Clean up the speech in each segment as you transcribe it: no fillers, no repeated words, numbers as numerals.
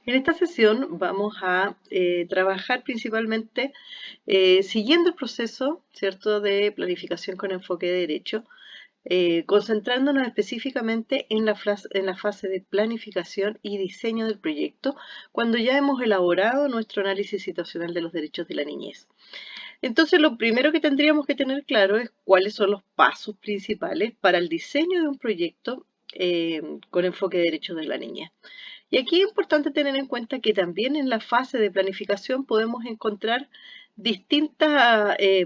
En esta sesión vamos a trabajar principalmente siguiendo el proceso, ¿cierto?, de planificación con enfoque de derecho, concentrándonos específicamente en la fase de planificación y diseño del proyecto, cuando ya hemos elaborado nuestro análisis situacional de los derechos de la niñez. Entonces, lo primero que tendríamos que tener claro es cuáles son los pasos principales para el diseño de un proyecto con enfoque de derechos de la niñez. Y aquí es importante tener en cuenta que también en la fase de planificación podemos encontrar distintos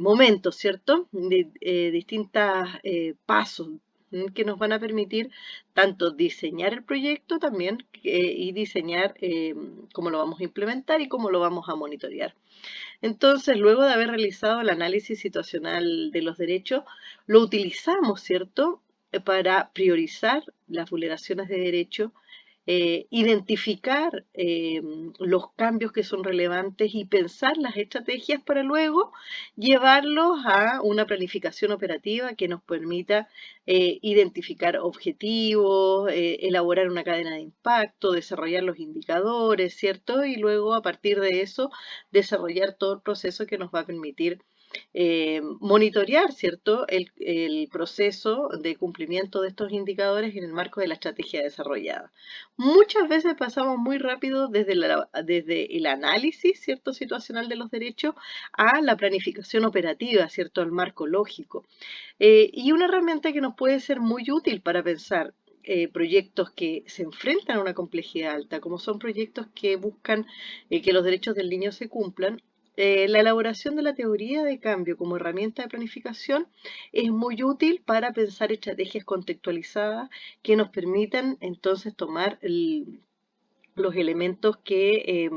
momentos, ¿cierto? Distintos pasos que nos van a permitir tanto diseñar el proyecto también y diseñar cómo lo vamos a implementar y cómo lo vamos a monitorear. Entonces, luego de haber realizado el análisis situacional de los derechos, lo utilizamos, ¿cierto?, para priorizar las vulneraciones de derechos, identificar los cambios que son relevantes y pensar las estrategias para luego llevarlos a una planificación operativa que nos permita identificar objetivos, elaborar una cadena de impacto, desarrollar los indicadores, ¿cierto? Y luego a partir de eso desarrollar todo el proceso que nos va a permitir monitorear, ¿cierto?, el proceso de cumplimiento de estos indicadores en el marco de la estrategia desarrollada. Muchas veces pasamos muy rápido desde el análisis, ¿cierto?, situacional de los derechos a la planificación operativa, ¿cierto?, al marco lógico. Y una herramienta que nos puede ser muy útil para pensar proyectos que se enfrentan a una complejidad alta, como son proyectos que buscan que los derechos del niño se cumplan. La elaboración de la teoría de cambio como herramienta de planificación es muy útil para pensar estrategias contextualizadas que nos permitan entonces tomar los elementos que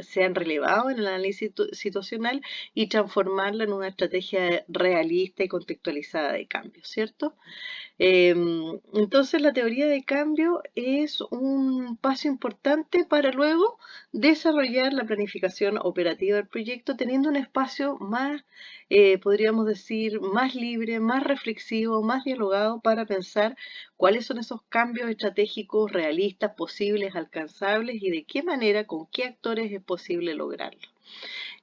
se han relevado en el análisis situacional y transformarla en una estrategia realista y contextualizada de cambio, ¿cierto? Entonces la teoría de cambio es un paso importante para luego desarrollar la planificación operativa del proyecto teniendo un espacio más, podríamos decir, más libre, más reflexivo, más dialogado para pensar cuáles son esos cambios estratégicos realistas, posibles, alcanzables y de qué manera, con qué actores es posible lograrlo.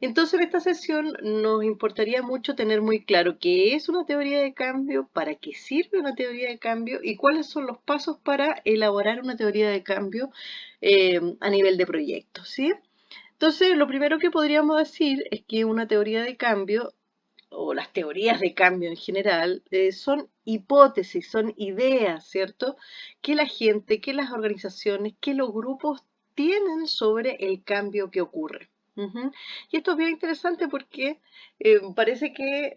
Entonces, en esta sesión nos importaría mucho tener muy claro qué es una teoría de cambio, para qué sirve una teoría de cambio y cuáles son los pasos para elaborar una teoría de cambio a nivel de proyecto, ¿sí? Entonces, lo primero que podríamos decir es que una teoría de cambio, o las teorías de cambio en general, son hipótesis, son ideas, ¿cierto?, que la gente, que las organizaciones, que los grupos tienen sobre el cambio que ocurre. Y esto es bien interesante porque parece que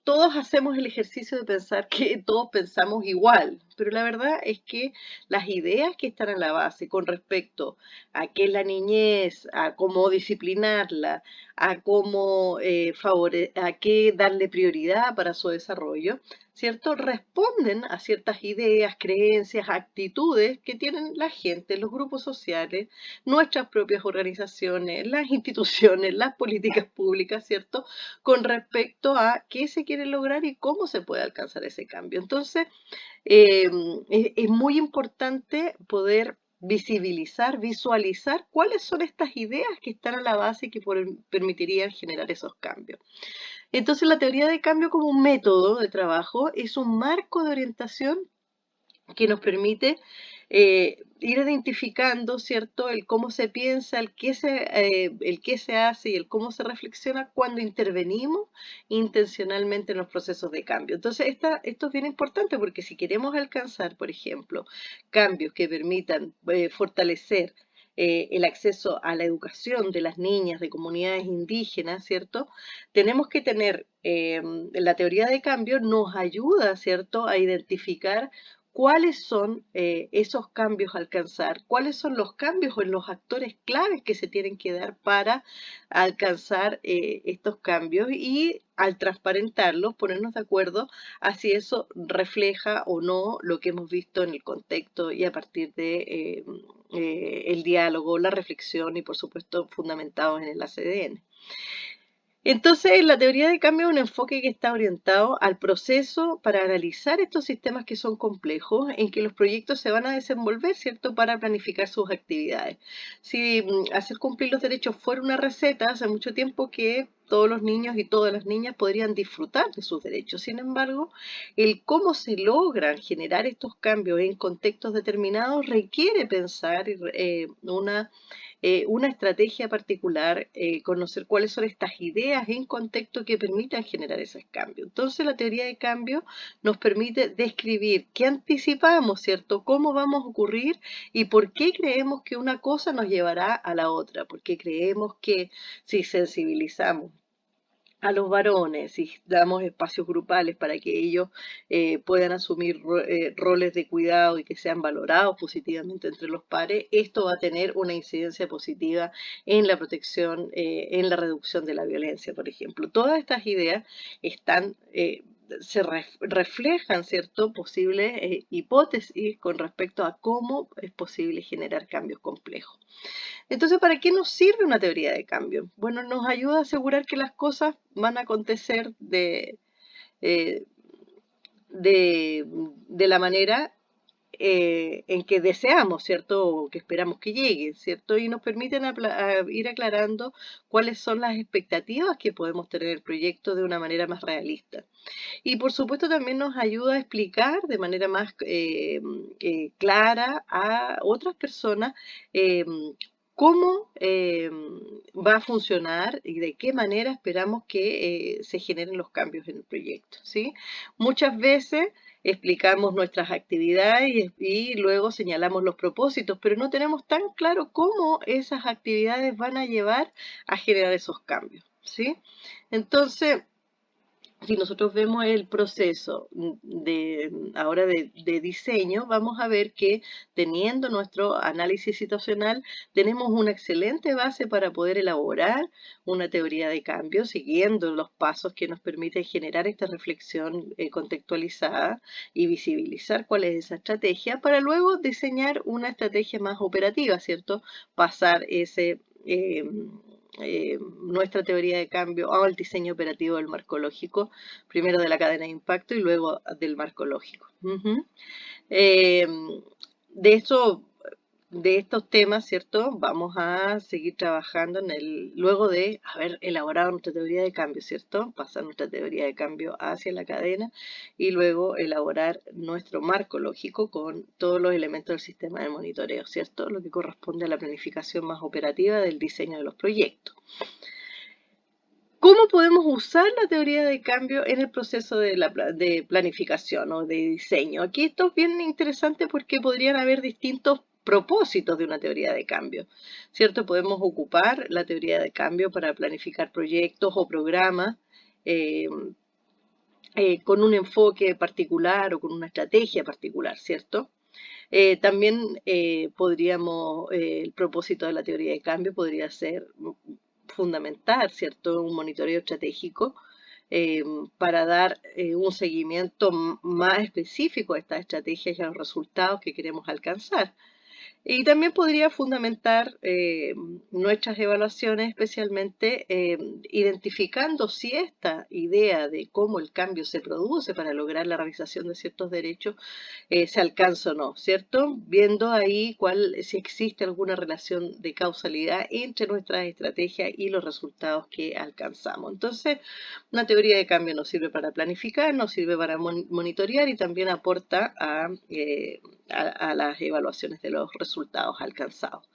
todos hacemos el ejercicio de pensar que todos pensamos igual, pero la verdad es que las ideas que están en la base con respecto a qué es la niñez, a cómo disciplinarla, a cómo a qué darle prioridad para su desarrollo, ¿cierto? Responden a ciertas ideas, creencias, actitudes que tienen la gente, los grupos sociales, nuestras propias organizaciones, las instituciones, las políticas públicas, ¿cierto?, con respecto a qué se quiere lograr y cómo se puede alcanzar ese cambio. Entonces, eh, es muy importante poder visibilizar, visualizar cuáles son estas ideas que están a la base y que permitirían generar esos cambios. Entonces, la teoría de cambio como un método de trabajo es un marco de orientación que nos permite ir identificando, ¿cierto?, el cómo se piensa, el qué se hace y el cómo se reflexiona cuando intervenimos intencionalmente en los procesos de cambio. Entonces, esto es bien importante porque si queremos alcanzar, por ejemplo, cambios que permitan fortalecer el acceso a la educación de las niñas de comunidades indígenas, ¿cierto? Tenemos que tener, la teoría de cambio nos ayuda, ¿cierto?, a identificar cuáles son esos cambios a alcanzar, cuáles son los cambios o los actores claves que se tienen que dar para alcanzar estos cambios y al transparentarlos, ponernos de acuerdo a si eso refleja o no lo que hemos visto en el contexto y a partir de el diálogo, la reflexión y por supuesto fundamentados en el ACDN. Entonces, la teoría de cambio es un enfoque que está orientado al proceso para analizar estos sistemas que son complejos, en que los proyectos se van a desenvolver, ¿cierto?, para planificar sus actividades. Si hacer cumplir los derechos fuera una receta, hace mucho tiempo que todos los niños y todas las niñas podrían disfrutar de sus derechos. Sin embargo, el cómo se logran generar estos cambios en contextos determinados requiere pensar una estrategia particular, conocer cuáles son estas ideas en contexto que permitan generar esos cambios. Entonces, la teoría de cambio nos permite describir qué anticipamos, ¿cierto? Cómo vamos a ocurrir y por qué creemos que una cosa nos llevará a la otra, porque creemos que si sensibilizamos a los varones y damos espacios grupales para que ellos puedan asumir roles de cuidado y que sean valorados positivamente entre los pares, esto va a tener una incidencia positiva en la protección, en la reducción de la violencia, por ejemplo. Todas estas ideas están reflejan, ¿cierto?, posibles hipótesis con respecto a cómo es posible generar cambios complejos. Entonces, ¿para qué nos sirve una teoría de cambio? Bueno, nos ayuda a asegurar que las cosas van a acontecer eh, de la manera en que deseamos, ¿cierto? O que esperamos que llegue, ¿cierto? Y nos permiten ir aclarando cuáles son las expectativas que podemos tener el proyecto de una manera más realista. Y por supuesto también nos ayuda a explicar de manera más clara a otras personas eh, cómo va a funcionar y de qué manera esperamos que se generen los cambios en el proyecto, ¿sí? Muchas veces explicamos nuestras actividades y luego señalamos los propósitos, pero no tenemos tan claro cómo esas actividades van a llevar a generar esos cambios, ¿sí? Entonces, si nosotros vemos el proceso ahora de diseño, vamos a ver que teniendo nuestro análisis situacional, tenemos una excelente base para poder elaborar una teoría de cambio, siguiendo los pasos que nos permiten generar esta reflexión contextualizada y visibilizar cuál es esa estrategia, para luego diseñar una estrategia más operativa, ¿cierto? Pasar nuestra teoría de cambio al diseño operativo del marco lógico, primero de la cadena de impacto y luego del marco lógico. Eh, de eso, de estos temas, ¿cierto? Vamos a seguir trabajando luego de haber elaborado nuestra teoría de cambio, ¿cierto? Pasar nuestra teoría de cambio hacia la cadena y luego elaborar nuestro marco lógico con todos los elementos del sistema de monitoreo, ¿cierto? Lo que corresponde a la planificación más operativa del diseño de los proyectos. ¿Cómo podemos usar la teoría de cambio en el proceso de planificación o de diseño? Aquí esto es bien interesante porque podrían haber distintos propósitos de una teoría de cambio, ¿cierto? Podemos ocupar la teoría de cambio para planificar proyectos o programas eh, con un enfoque particular o con una estrategia particular, ¿cierto? También el propósito de la teoría de cambio podría ser fundamental, ¿cierto? Un monitoreo estratégico eh, para dar un seguimiento más específico a estas estrategias y a los resultados que queremos alcanzar. Y también podría fundamentar nuestras evaluaciones, especialmente identificando si esta idea de cómo el cambio se produce para lograr la realización de ciertos derechos se alcanza o no, ¿cierto? Viendo ahí si existe alguna relación de causalidad entre nuestras estrategias y los resultados que alcanzamos. Entonces, una teoría de cambio nos sirve para planificar, nos sirve para monitorear y también aporta a las evaluaciones de los resultados alcanzados.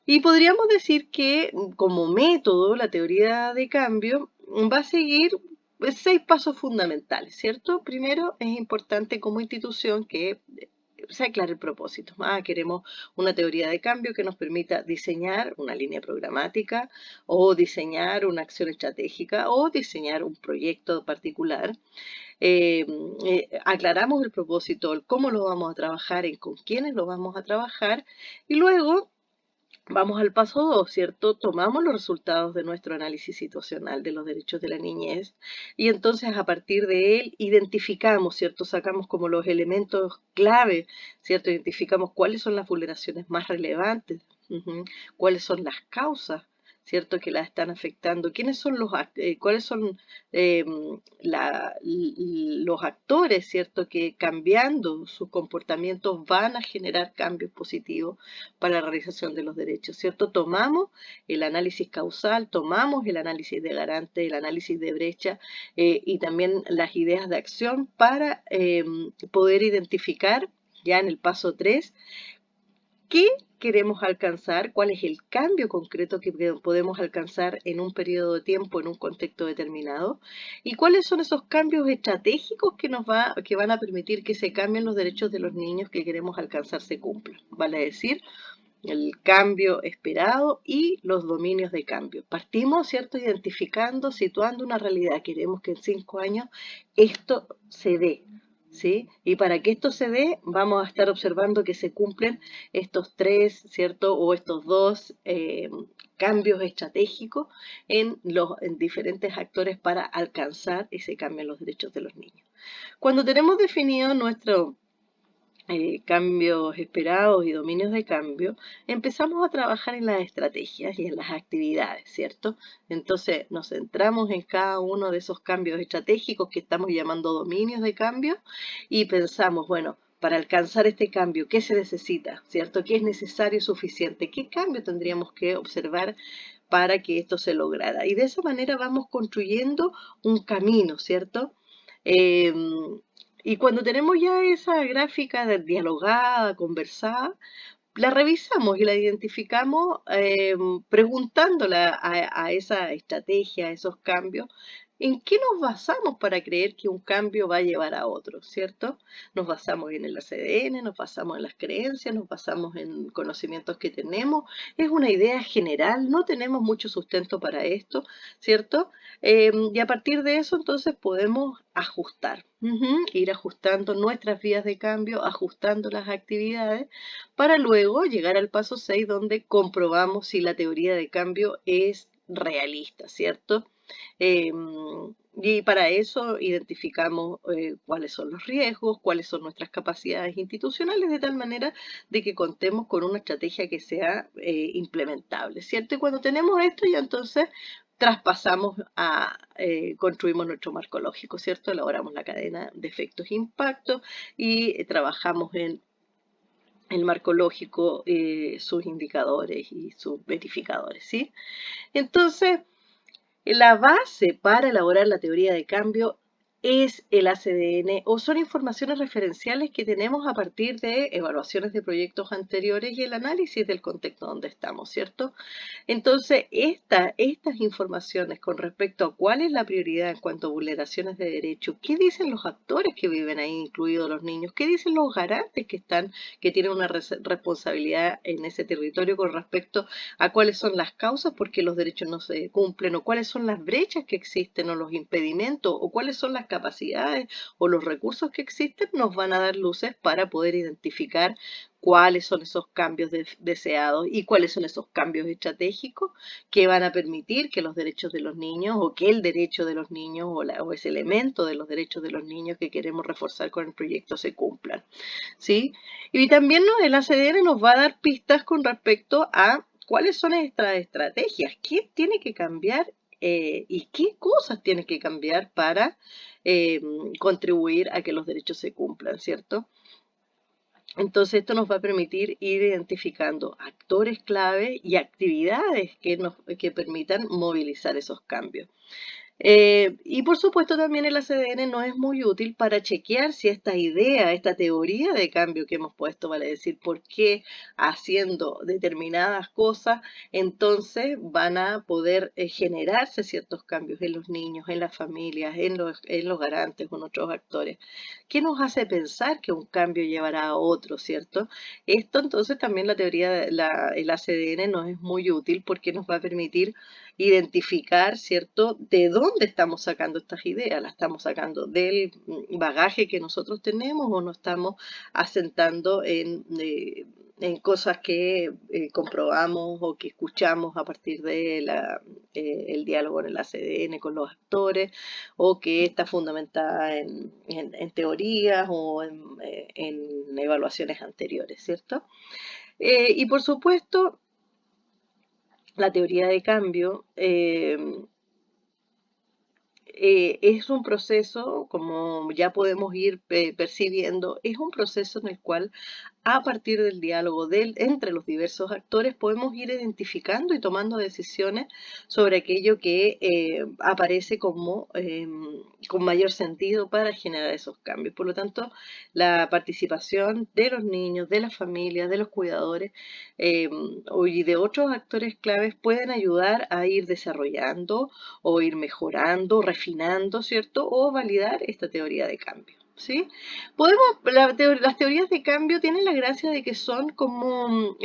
Y podríamos decir que como método la teoría de cambio va a seguir 6 pasos fundamentales, ¿cierto? Primero, es importante como institución que se aclare el propósito. Queremos una teoría de cambio que nos permita diseñar una línea programática o diseñar una acción estratégica o diseñar un proyecto particular. Aclaramos el propósito, el cómo lo vamos a trabajar, en con quiénes lo vamos a trabajar y luego vamos al paso 2, ¿cierto? Tomamos los resultados de nuestro análisis situacional de los derechos de la niñez y entonces a partir de él identificamos, ¿cierto? Sacamos como los elementos clave, ¿cierto? Identificamos cuáles son las vulneraciones más relevantes, cuáles son las causas, ¿cierto? Que la están afectando. ¿Quiénes son cuáles son los actores, ¿cierto? Que cambiando sus comportamientos van a generar cambios positivos para la realización de los derechos, ¿cierto? Tomamos el análisis causal, tomamos el análisis de garante, el análisis de brecha y también las ideas de acción para poder identificar ya en el paso 3 qué queremos alcanzar, cuál es el cambio concreto que podemos alcanzar en un periodo de tiempo, en un contexto determinado, y cuáles son esos cambios estratégicos que van a permitir que se cambien los derechos de los niños que queremos alcanzar se cumplan. Vale decir, el cambio esperado y los dominios de cambio. Partimos, ¿cierto?, identificando, situando una realidad. Queremos que en 5 años esto se dé, ¿sí? Y para que esto se dé, vamos a estar observando que se cumplen estos 3, ¿cierto?, o estos 2 cambios estratégicos en diferentes actores para alcanzar ese cambio en los derechos de los niños. Cuando tenemos definido nuestro cambios esperados y dominios de cambio, empezamos a trabajar en las estrategias y en las actividades, ¿cierto? Entonces nos centramos en cada uno de esos cambios estratégicos que estamos llamando dominios de cambio y pensamos, bueno, para alcanzar este cambio, ¿qué se necesita? ¿Cierto? ¿Qué es necesario y suficiente? ¿Qué cambio tendríamos que observar para que esto se lograra? Y de esa manera vamos construyendo un camino, ¿cierto? Y cuando tenemos ya esa gráfica dialogada, conversada, la revisamos y la identificamos preguntándola a esa estrategia, a esos cambios, ¿en qué nos basamos para creer que un cambio va a llevar a otro, ¿cierto? Nos basamos en el ACDN, nos basamos en las creencias, nos basamos en conocimientos que tenemos. Es una idea general, no tenemos mucho sustento para esto, ¿cierto? Y a partir de eso entonces podemos ajustar, ir ajustando nuestras vías de cambio, ajustando las actividades para luego llegar al paso 6 donde comprobamos si la teoría de cambio es realista, ¿cierto? Y para eso identificamos cuáles son los riesgos, cuáles son nuestras capacidades institucionales, de tal manera de que contemos con una estrategia que sea implementable, ¿cierto? Y cuando tenemos esto ya entonces traspasamos construimos nuestro marco lógico, ¿cierto? Elaboramos la cadena de efectos e impactos y trabajamos en el marco lógico, sus indicadores y sus verificadores, ¿sí? Entonces, la base para elaborar la teoría de cambio es el ACDN o son informaciones referenciales que tenemos a partir de evaluaciones de proyectos anteriores y el análisis del contexto donde estamos, ¿cierto? Entonces, estas informaciones con respecto a cuál es la prioridad en cuanto a vulneraciones de derechos, qué dicen los actores que viven ahí, incluidos los niños, qué dicen los garantes que tienen una responsabilidad en ese territorio con respecto a cuáles son las causas por qué los derechos no se cumplen, o cuáles son las brechas que existen, o los impedimentos, o cuáles son las capacidades o los recursos que existen, nos van a dar luces para poder identificar cuáles son esos cambios deseados y cuáles son esos cambios estratégicos que van a permitir que los derechos de los niños o que el derecho de los niños o ese elemento de los derechos de los niños que queremos reforzar con el proyecto se cumplan, ¿sí? Y también el ACDN nos va a dar pistas con respecto a cuáles son estas estrategias, qué tiene que cambiar y qué cosas tiene que cambiar para contribuir a que los derechos se cumplan, ¿cierto? Entonces esto nos va a permitir ir identificando actores clave y actividades que permitan movilizar esos cambios. Y por supuesto también el ACDN nos es muy útil para chequear si esta idea, esta teoría de cambio que hemos puesto, vale decir, por qué haciendo determinadas cosas, entonces van a poder generarse ciertos cambios en los niños, en las familias, en los garantes, con otros actores. ¿Qué nos hace pensar que un cambio llevará a otro, cierto? Esto entonces también la teoría, el ACDN nos es muy útil porque nos va a permitir identificar, ¿cierto?, de dónde estamos sacando estas ideas. ¿Las estamos sacando del bagaje que nosotros tenemos o nos estamos asentando en cosas que comprobamos o que escuchamos a partir de el diálogo en el ACDN con los actores o que está fundamentada en teorías o en evaluaciones anteriores, ¿cierto? Y por supuesto, la teoría de cambio es un proceso, como ya podemos ir percibiendo, es un proceso en el cual a partir del diálogo entre los diversos actores podemos ir identificando y tomando decisiones sobre aquello que aparece como con mayor sentido para generar esos cambios. Por lo tanto, la participación de los niños, de las familias, de los cuidadores eh, y de otros actores claves pueden ayudar a ir desarrollando o ir mejorando, refinando, ¿cierto? O validar esta teoría de cambio. ¿Sí? Las teorías de cambio tienen la gracia de que son como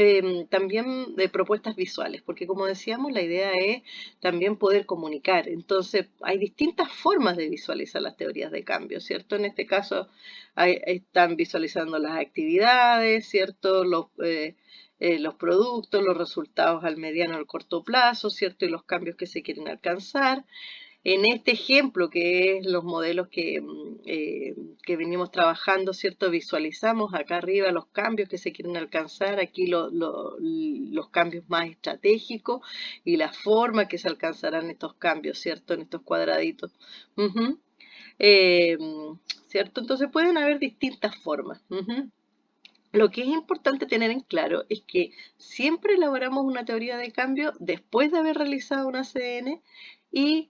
también de propuestas visuales, porque como decíamos, la idea es también poder comunicar. Entonces, hay distintas formas de visualizar las teorías de cambio, ¿cierto? En este caso, están visualizando las actividades, ¿cierto? Los productos, los resultados al mediano o al corto plazo, ¿cierto? Y los cambios que se quieren alcanzar. En este ejemplo, que es los modelos que venimos trabajando, ¿cierto? Visualizamos acá arriba los cambios que se quieren alcanzar, aquí los cambios más estratégicos y la forma que se alcanzarán estos cambios, ¿cierto? En estos cuadraditos. Ujú. Eh, ¿Cierto? Entonces pueden haber distintas formas. Ujú. Lo que es importante tener en claro es que siempre elaboramos una teoría de cambio después de haber realizado una ACN y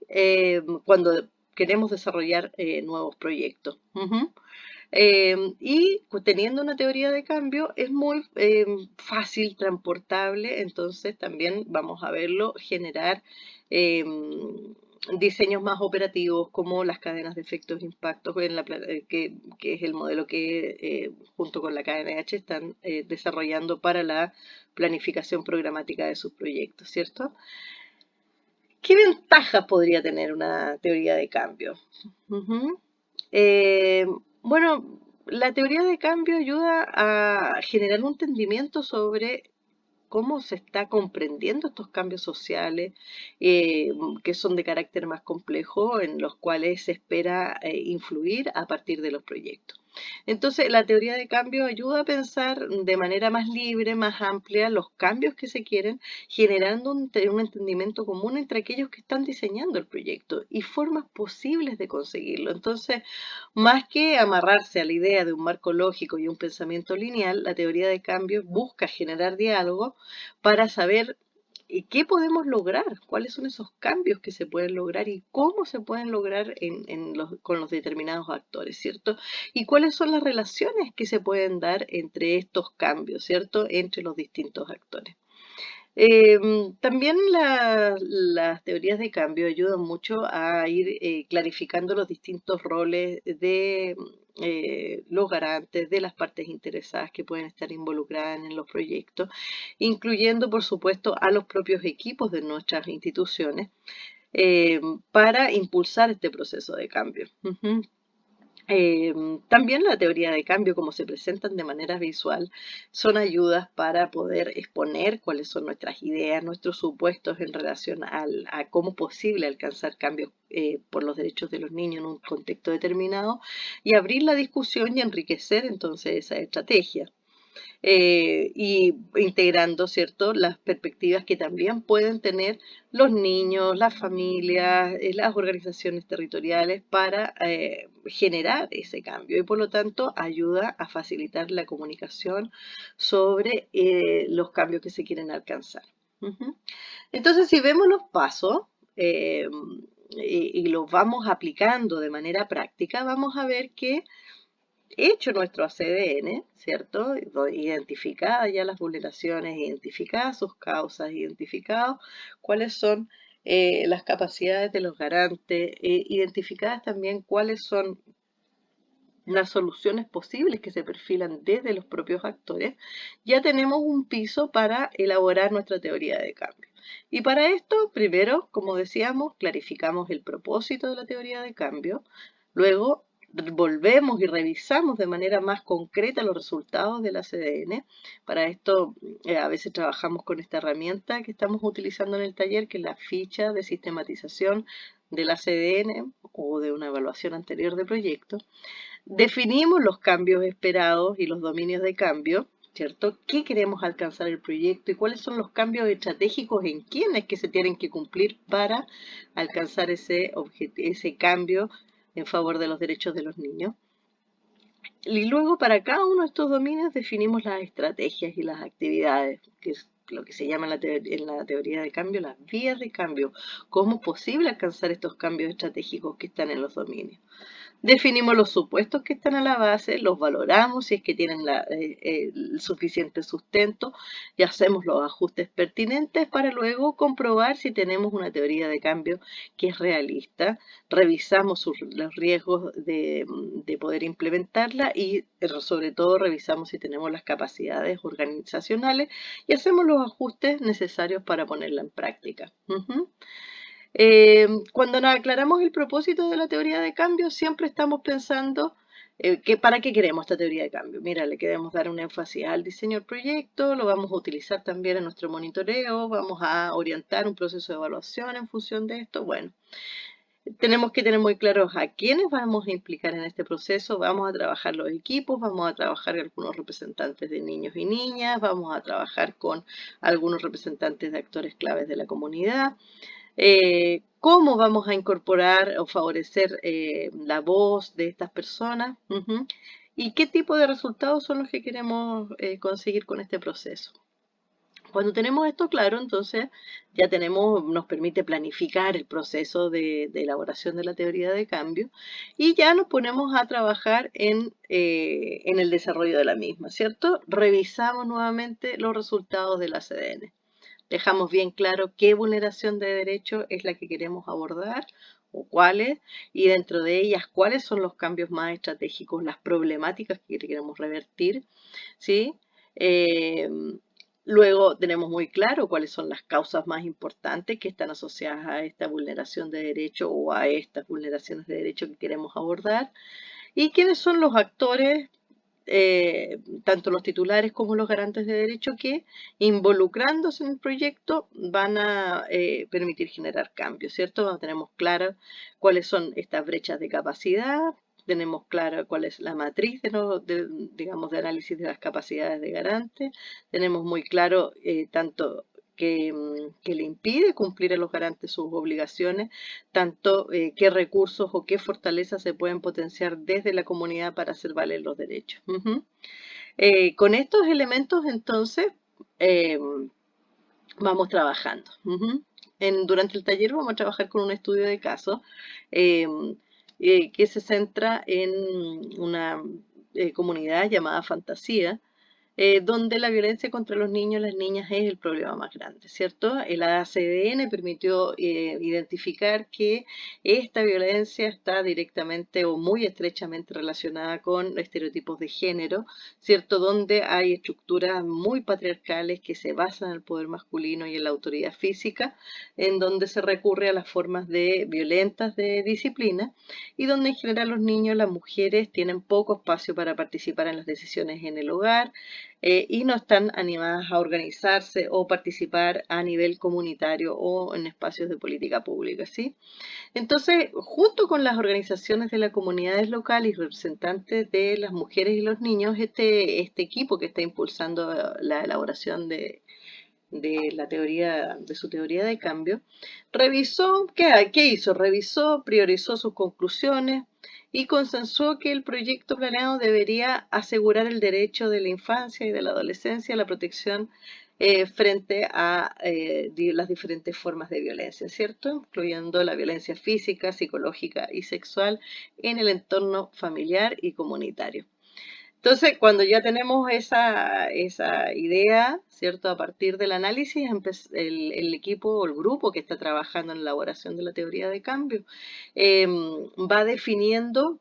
cuando queremos desarrollar nuevos proyectos. Ujú. Y teniendo una teoría de cambio es muy fácil, transportable, entonces también vamos a verlo generar diseños más operativos como las cadenas de efectos e impactos, que es el modelo que junto con la KNH están desarrollando para la planificación programática de sus proyectos, ¿cierto? ¿Qué ventajas podría tener una teoría de cambio? Ujú. Eh, bueno, la teoría de cambio ayuda a generar un entendimiento sobre cómo se está comprendiendo estos cambios sociales que son de carácter más complejo, en los cuales se espera influir a partir de los proyectos. Entonces, la teoría de cambio ayuda a pensar de manera más libre, más amplia, los cambios que se quieren, generando un entendimiento común entre aquellos que están diseñando el proyecto y formas posibles de conseguirlo. Entonces, más que amarrarse a la idea de un marco lógico y un pensamiento lineal, la teoría de cambio busca generar diálogo para saber qué podemos lograr, cuáles son esos cambios que se pueden lograr y cómo se pueden lograr con los determinados actores, ¿cierto? Y cuáles son las relaciones que se pueden dar entre estos cambios, ¿cierto? Entre los distintos actores. También las teorías de cambio ayudan mucho a ir clarificando los distintos roles de los garantes, de las partes interesadas que pueden estar involucradas en los proyectos, incluyendo, por supuesto, a los propios equipos de nuestras instituciones eh, para impulsar este proceso de cambio. Ujú. También la teoría de cambio, como se presentan de manera visual, son ayudas para poder exponer cuáles son nuestras ideas, nuestros supuestos en relación a cómo es posible alcanzar cambios por los derechos de los niños en un contexto determinado y abrir la discusión y enriquecer entonces esa estrategia y integrando, ¿cierto?, las perspectivas que también pueden tener los niños, las familias, las organizaciones territoriales para generar ese cambio y por lo tanto ayuda a facilitar la comunicación sobre los cambios que se quieren alcanzar. Ujú. Entonces, si vemos los pasos y los vamos aplicando de manera práctica, vamos a ver que hecho nuestro ACDN, ¿cierto? Identificadas ya las vulneraciones, identificadas sus causas, identificados cuáles son las capacidades de los garantes, identificadas también cuáles son las soluciones posibles que se perfilan desde los propios actores, ya tenemos un piso para elaborar nuestra teoría de cambio. Y para esto, primero, como decíamos, clarificamos el propósito de la teoría de cambio, luego volvemos y revisamos de manera más concreta los resultados del ACDN. Para esto, a veces trabajamos con esta herramienta que estamos utilizando en el taller, que es la ficha de sistematización del ACDN o de una evaluación anterior de proyecto. Definimos los cambios esperados y los dominios de cambio ¿cierto? ¿Qué queremos alcanzar el proyecto y cuáles son los cambios estratégicos en quiénes que se tienen que cumplir para alcanzar ese cambio en favor de los derechos de los niños? Y luego para cada uno de estos dominios definimos las estrategias y las actividades, que es lo que se llama en la teoría de cambio las vías de cambio. ¿Cómo es posible alcanzar estos cambios estratégicos que están en los dominios? Definimos los supuestos que están a la base, los valoramos si es que tienen el suficiente sustento y hacemos los ajustes pertinentes para luego comprobar si tenemos una teoría de cambio que es realista. Revisamos los riesgos de poder implementarla y sobre todo revisamos si tenemos las capacidades organizacionales y hacemos los ajustes necesarios para ponerla en práctica. Cuando nos aclaramos el propósito de la teoría de cambio, siempre estamos pensando que para qué queremos esta teoría de cambio. Mira, le queremos dar un énfasis al diseño del proyecto, lo vamos a utilizar también en nuestro monitoreo, vamos a orientar un proceso de evaluación en función de esto. Bueno, tenemos que tener muy claros a quiénes vamos a implicar en este proceso, vamos a trabajar los equipos, vamos a trabajar algunos representantes de niños y niñas, vamos a trabajar con algunos representantes de actores claves de la comunidad. Cómo vamos a incorporar o favorecer la voz de estas personas y qué tipo de resultados son los que queremos conseguir con este proceso. Cuando tenemos esto claro, entonces ya nos permite planificar el proceso de elaboración de la teoría de cambio y ya nos ponemos a trabajar en el desarrollo de la misma, ¿cierto? Revisamos nuevamente los resultados de la CDN. Dejamos bien claro qué vulneración de derecho es la que queremos abordar o cuáles, y dentro de ellas cuáles son los cambios más estratégicos, las problemáticas que queremos revertir, ¿sí? Luego tenemos muy claro cuáles son las causas más importantes que están asociadas a esta vulneración de derecho o a estas vulneraciones de derecho que queremos abordar y quiénes son los actores tanto los titulares como los garantes de derecho que involucrándose en el proyecto van a permitir generar cambios, ¿cierto? Tenemos claro cuáles son estas brechas de capacidad, tenemos claro cuál es la matriz digamos, de análisis de las capacidades de garante, tenemos muy claro tanto que le impide cumplir a los garantes sus obligaciones, tanto qué recursos o qué fortalezas se pueden potenciar desde la comunidad para hacer valer los derechos. Con estos elementos, entonces, eh, vamos trabajando. Durante el taller vamos a trabajar con un estudio de caso eh, que se centra en una comunidad llamada Fantasía, donde la violencia contra los niños y las niñas es el problema más grande, ¿cierto? El ACDN permitió identificar que esta violencia está directamente o muy estrechamente relacionada con estereotipos de género, ¿cierto? Donde hay estructuras muy patriarcales que se basan en el poder masculino y en la autoridad física, en donde se recurre a las formas violentas de disciplina y donde en general los niños y las mujeres tienen poco espacio para participar en las decisiones en el hogar, y no están animadas a organizarse o participar a nivel comunitario o en espacios de política pública, ¿sí? Entonces, junto con las organizaciones de las comunidades locales y representantes de las mujeres y los niños, este equipo que está impulsando la elaboración de la teoría, de su teoría de cambio, revisó, ¿qué hizo? Revisó, priorizó sus conclusiones y consensuó que el proyecto planeado debería asegurar el derecho de la infancia y de la adolescencia a la protección frente a las diferentes formas de violencia, ¿cierto? Incluyendo la violencia física, psicológica y sexual en el entorno familiar y comunitario. Entonces, cuando ya tenemos esa idea, ¿cierto? A partir del análisis, el equipo o el grupo que está trabajando en la elaboración de la teoría de cambio va definiendo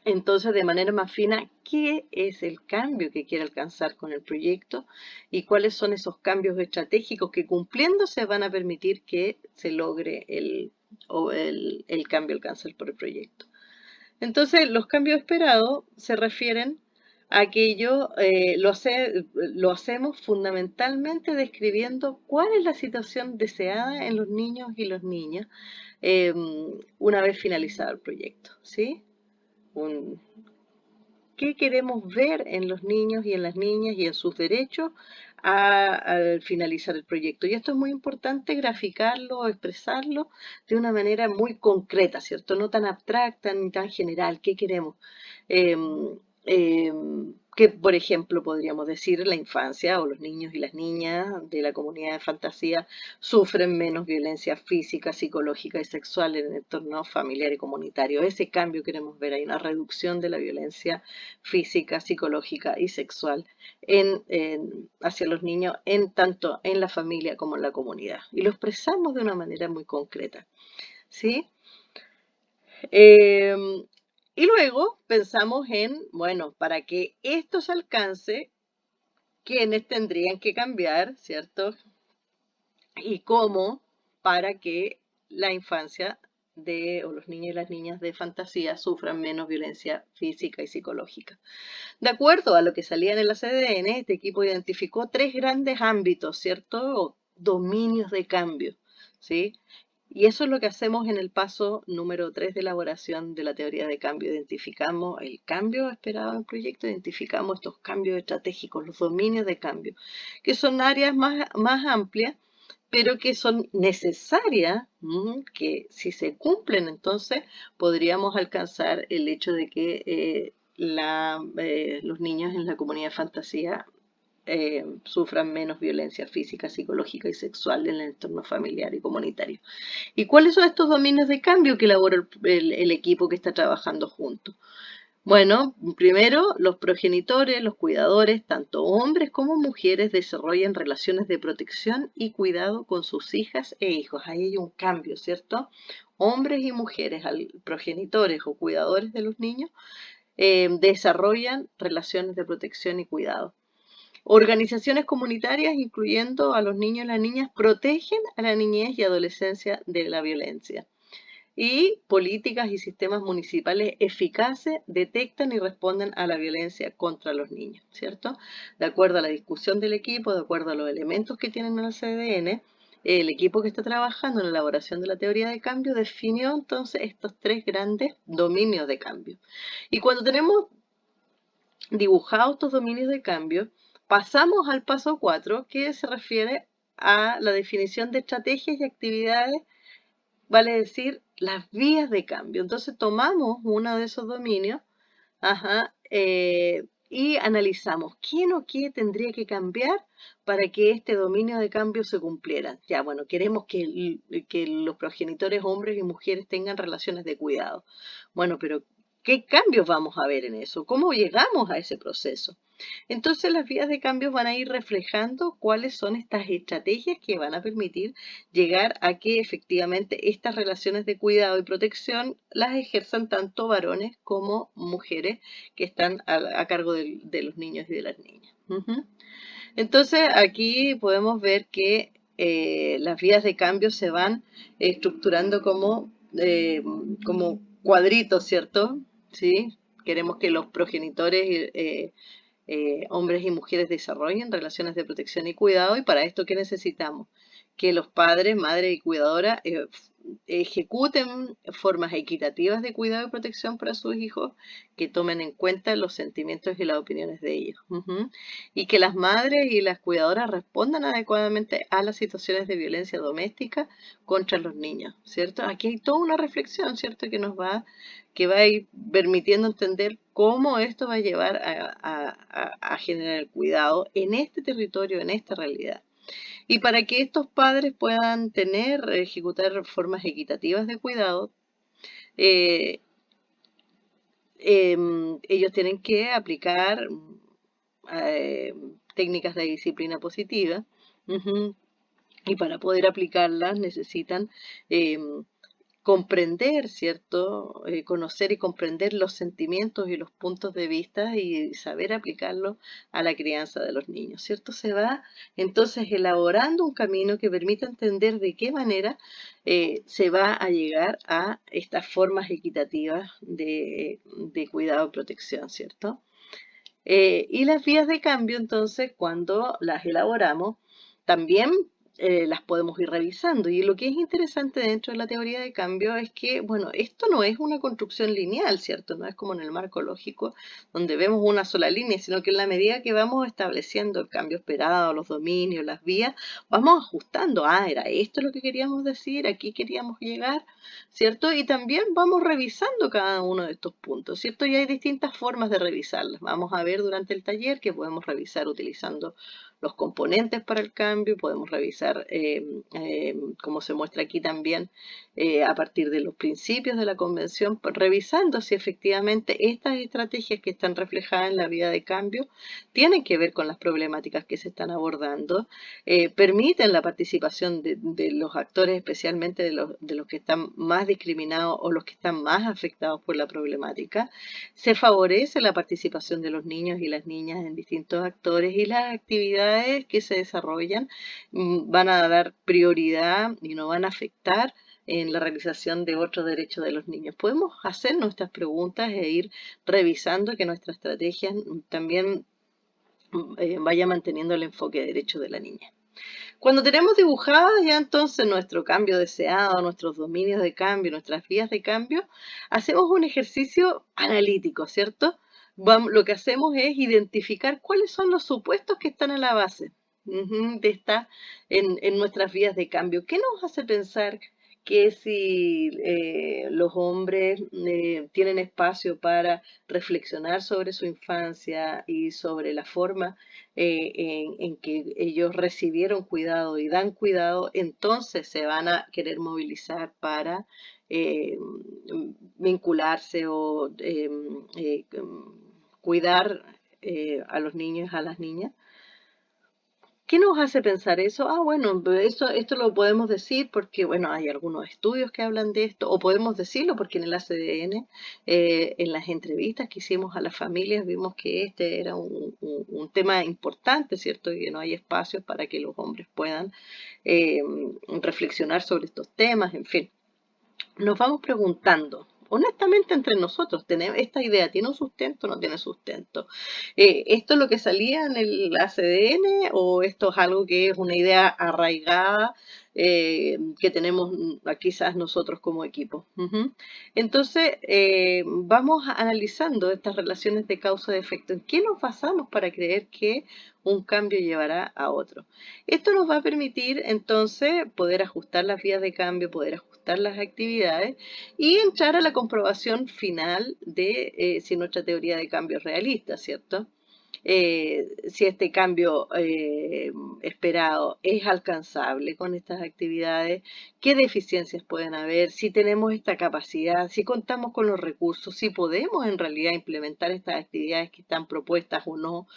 entonces de manera más fina qué es el cambio que quiere alcanzar con el proyecto y cuáles son esos cambios estratégicos que cumpliéndose van a permitir que se logre el cambio alcanzado por el proyecto. Entonces, los cambios esperados se refieren a aquello, lo hacemos fundamentalmente describiendo cuál es la situación deseada en los niños y las niñas una vez finalizado el proyecto, ¿sí? Un, qué queremos ver en los niños y en las niñas y en sus derechos al finalizar el proyecto. Y esto es muy importante graficarlo, expresarlo de una manera muy concreta, ¿cierto? No tan abstracta ni tan general. ¿Qué queremos? Em, que, por ejemplo, podríamos decir la infancia o los niños y las niñas de la comunidad de fantasía sufren menos violencia física, psicológica y sexual en el entorno familiar y comunitario. Ese cambio queremos ver. Hay una reducción de la violencia física, psicológica y sexual hacia los niños en tanto en la familia como en la comunidad. Y lo expresamos de una manera muy concreta. ¿Sí? Em, y luego pensamos en, bueno, para que esto se alcance, quiénes tendrían que cambiar, ¿cierto? Y cómo para que la infancia o los niños y las niñas de fantasía sufran menos violencia física y psicológica. De acuerdo a lo que salía en la CDN, este equipo identificó tres grandes ámbitos, ¿cierto? O dominios de cambio, ¿sí? Y eso es lo que hacemos en el paso número 3 de elaboración de la teoría de cambio. Identificamos el cambio esperado en el proyecto, identificamos estos cambios estratégicos, los dominios de cambio, que son áreas más amplias, pero que son necesarias, que si se cumplen, entonces podríamos alcanzar el hecho de que los niños en la comunidad de fantasía sufran menos violencia física, psicológica y sexual en el entorno familiar y comunitario. ¿Y cuáles son estos dominios de cambio que elabora el equipo que está trabajando juntos? Bueno, primero, los progenitores, los cuidadores, tanto hombres como mujeres, desarrollan relaciones de protección y cuidado con sus hijas e hijos. Ahí hay un cambio, ¿cierto? Hombres y mujeres, progenitores o cuidadores de los niños, desarrollan relaciones de protección y cuidado. Organizaciones comunitarias, incluyendo a los niños y las niñas, protegen a la niñez y adolescencia de la violencia. Y políticas y sistemas municipales eficaces detectan y responden a la violencia contra los niños, ¿cierto? De acuerdo a la discusión del equipo, de acuerdo a los elementos que tienen en el CDN, el equipo que está trabajando en la elaboración de la teoría de cambio definió entonces estos tres grandes dominios de cambio. Y cuando tenemos dibujados estos dominios de cambio, pasamos al paso 4, que se refiere a la definición de estrategias y actividades, vale decir, las vías de cambio. Entonces tomamos uno de esos dominios, y analizamos quién o qué tendría que cambiar para que este dominio de cambio se cumpliera. Ya, bueno, queremos que los progenitores hombres y mujeres tengan relaciones de cuidado. Bueno, pero ¿qué cambios vamos a ver en eso? ¿Cómo llegamos a ese proceso? Entonces las vías de cambio van a ir reflejando cuáles son estas estrategias que van a permitir llegar a que efectivamente estas relaciones de cuidado y protección las ejerzan tanto varones como mujeres que están a cargo de los niños y de las niñas. Entonces aquí podemos ver que las vías de cambio se van estructurando como cuadritos, ¿cierto? ¿Sí? Queremos que los progenitores hombres y mujeres desarrollen relaciones de protección y cuidado, y para esto, ¿qué necesitamos? Que los padres, madres y cuidadoras ejecuten formas equitativas de cuidado y protección para sus hijos, que tomen en cuenta los sentimientos y las opiniones de ellos. Y que las madres y las cuidadoras respondan adecuadamente a las situaciones de violencia doméstica contra los niños, ¿cierto? Aquí hay toda una reflexión, ¿cierto? Que va a ir permitiendo entender cómo esto va a llevar a generar el cuidado en este territorio, en esta realidad. Y para que estos padres puedan ejecutar formas equitativas de cuidado, eh, ellos tienen que aplicar eh, técnicas de disciplina positiva. Y para poder aplicarlas necesitan comprender, ¿cierto? Conocer y comprender los sentimientos y los puntos de vista y saber aplicarlo a la crianza de los niños, ¿cierto? Se va entonces elaborando un camino que permita entender de qué manera se va a llegar a estas formas equitativas de cuidado y protección, ¿cierto? Y las vías de cambio, entonces, cuando las elaboramos, también las podemos ir revisando. Y lo que es interesante dentro de la teoría de cambio es que, bueno, esto no es una construcción lineal, ¿cierto? No es como en el marco lógico, donde vemos una sola línea, sino que en la medida que vamos estableciendo el cambio esperado, los dominios, las vías, vamos ajustando. Ah, era esto lo que queríamos decir, aquí queríamos llegar, ¿cierto? Y también vamos revisando cada uno de estos puntos, ¿cierto? Y hay distintas formas de revisarlas. Vamos a ver durante el taller que podemos revisar utilizando los componentes para el cambio, podemos revisar, como se muestra aquí también, a partir de los principios de la convención, revisando si efectivamente estas estrategias que están reflejadas en la vía de cambio tienen que ver con las problemáticas que se están abordando, permiten la participación de los actores, especialmente de los que están más discriminados o los que están más afectados por la problemática, se favorece la participación de los niños y las niñas en distintos actores y las actividades que se desarrollan van a dar prioridad y no van a afectar en la realización de otros derechos de los niños. Podemos hacer nuestras preguntas e ir revisando que nuestra estrategia también vaya manteniendo el enfoque de derechos de la niña. Cuando tenemos dibujadas ya entonces nuestro cambio deseado, nuestros dominios de cambio, nuestras vías de cambio, hacemos un ejercicio analítico, ¿cierto? Lo que hacemos es identificar cuáles son los supuestos que están a la base de en nuestras vías de cambio. ¿Qué nos hace pensar que si los hombres tienen espacio para reflexionar sobre su infancia y sobre la forma en que ellos recibieron cuidado y dan cuidado, entonces se van a querer movilizar para eh, vincularse o cuidar a los niños, a las niñas? ¿Qué nos hace pensar eso? Ah, bueno, esto lo podemos decir porque, bueno, hay algunos estudios que hablan de esto, o podemos decirlo porque en el ACDN, en las entrevistas que hicimos a las familias, vimos que este era un tema importante, ¿cierto? Y que no hay espacios para que los hombres puedan eh, reflexionar sobre estos temas, en fin. Nos vamos preguntando, honestamente entre nosotros, ¿esta idea tiene un sustento o no tiene sustento? ¿Esto es lo que salía en el ACDN o esto es algo que es una idea arraigada que tenemos quizás nosotros como equipo? Entonces, vamos analizando estas relaciones de causa y efecto. ¿En qué nos basamos para creer que un cambio llevará a otro? Esto nos va a permitir entonces poder ajustar las vías de cambio, poder ajustar las actividades y entrar a la comprobación final de si nuestra teoría de cambio es realista, ¿cierto? Si este cambio esperado es alcanzable con estas actividades, qué deficiencias pueden haber, si tenemos esta capacidad, si contamos con los recursos, si podemos en realidad implementar estas actividades que están propuestas o no.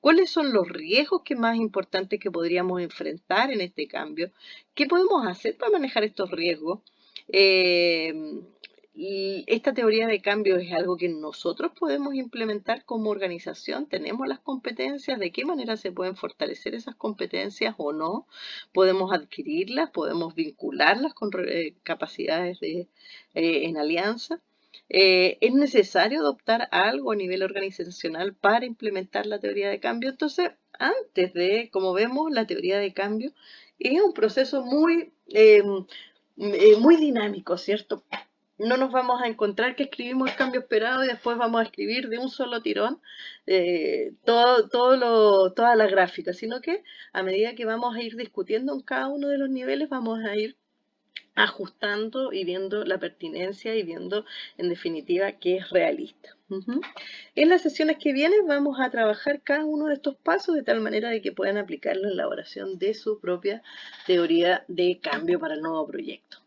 ¿Cuáles son los riesgos que más importantes que podríamos enfrentar en este cambio? ¿Qué podemos hacer para manejar estos riesgos? Eh, y esta teoría de cambio es algo que nosotros podemos implementar como organización. ¿Tenemos las competencias? ¿De qué manera se pueden fortalecer esas competencias o no? ¿Podemos adquirirlas? ¿Podemos vincularlas con capacidades en alianza? ¿Es necesario adoptar algo a nivel organizacional para implementar la teoría de cambio? Entonces, antes de, como vemos, la teoría de cambio es un proceso muy dinámico, ¿cierto? No nos vamos a encontrar que escribimos el cambio esperado y después vamos a escribir de un solo tirón toda la gráfica, sino que a medida que vamos a ir discutiendo en cada uno de los niveles, vamos a ir ajustando y viendo la pertinencia y viendo en definitiva que es realista. En las sesiones que vienen vamos a trabajar cada uno de estos pasos de tal manera de que puedan aplicarlo en la elaboración de su propia teoría de cambio para el nuevo proyecto.